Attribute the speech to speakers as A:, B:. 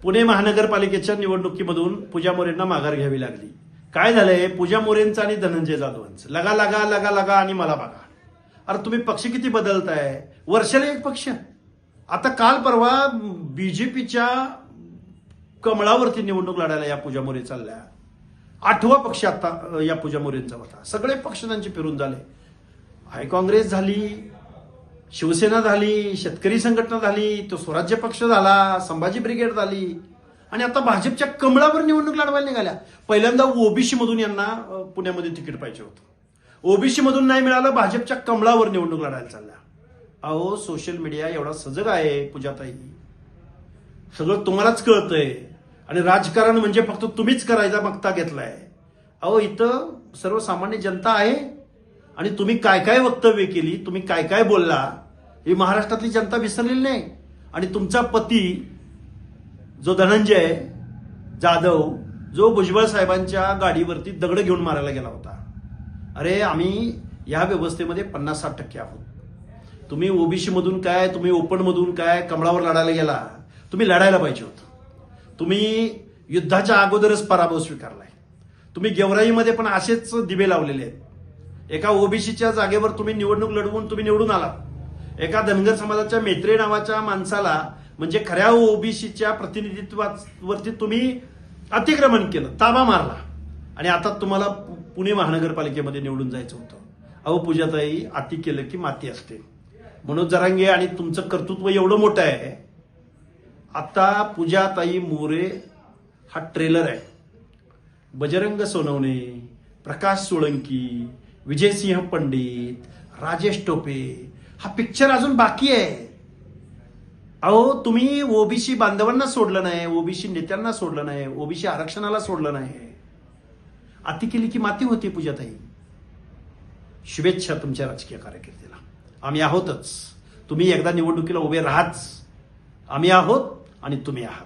A: पुणे महानगरपालिकेच्या निवडणुकीमधून पूजा मोरेंना माघार घ्यावी लागली. काय झालंय, पूजा मोरेंचं आणि धनंजय जाधवांचं लगा लगा लगा लगा आणि मला बघा. अरे तुम्ही पक्ष किती बदलताय, वर्षाला एक पक्ष. आता काल परवा बीजेपीच्या कमळावरती निवडणूक लढायला या पूजा मोरे चालल्या. 8वा पक्ष आता या पूजा मोरेंचा होता. सगळे पक्ष त्यांचे फिरून झाले. हाय काँग्रेस झाली, शिवसेना झाली, शेतकरी संघटना झाली, तो स्वराज्य पक्ष झाला, संभाजी ब्रिगेड झाली आणि आता भाजपच्या कमळावर निवडणूक लढवायला निघाल्या. पहिल्यांदा ओबीसी मधून यांना पुण्यामध्ये तिकीट पाहिजे होतं. ओबीसी मधून नाही मिळालं, भाजपच्या कमळावर निवडणूक लढायला चालल्या. अहो सोशल मीडिया एवढा सजग आहे पूजाताई, सगळं तुम्हालाच कळतंय आणि राजकारण म्हणजे फक्त तुम्हीच करायचा मक्ता घेतलाय. अहो इथं सर्वसामान्य जनता आहे आणि तुम्ही काय काय वक्तव्य केली, तुम्ही काय काय बोलला, ही महाराष्ट्रातली जनता विसरलेली नाही. आणि तुमचा पती जो धनंजय जाधव, जो भुजबळ साहेबांच्या गाडीवरती दगड घेऊन मारायला गेला होता. अरे आम्ही या व्यवस्थेमध्ये 50-60% आहोत. तुम्ही ओबीसी मधून काय, तुम्ही ओपन मधून काय, कमळावर लढायला गेला. तुम्ही लढायला पाहिजे होतं. तुम्ही युद्धाच्या अगोदरच पराभव स्वीकारलाय. तुम्ही गेवराईमध्ये पण असेच दिवे लावलेले आहेत. एका ओबीसीच्या जागेवर तुम्ही निवडणूक लढवून तुम्ही निवडून आलात. एका धनगर समाजाच्या मेत्रे नावाच्या माणसाला, म्हणजे खऱ्या ओबीसीच्या प्रतिनिधित्वावरती तुम्ही अतिक्रमण केलं, ताबा मारला आणि आता तुम्हाला पुणे महानगरपालिकेमध्ये निवडून जायचं होतं. अहो पूजाताई, अति केलं की माती असते. मनोज जरांगे आणि तुमचं कर्तृत्व एवढं मोठं आहे. आता पूजाताई मोरे हा ट्रेलर आहे. बजरंग सोनवणे, प्रकाश सोळंकी, विजयसिंह पंडित, राजेश टोपे, हा पिक्चर अजून बाकी आहे. अहो तुम्ही ओबीसी बांधवांना सोडलं नाही, ओबीसी नेत्यांना सोडलं नाही, ओबीसी आरक्षणाला सोडलं नाही. अति केली की माती होती पूजाताई. शुभेच्छा तुमच्या राजकीय कारकिर्दीला. आम्ही आहोतच. तुम्ही एकदा निवडणुकीला उभे राहाच. आम्ही आहोत आणि तुम्ही आहात.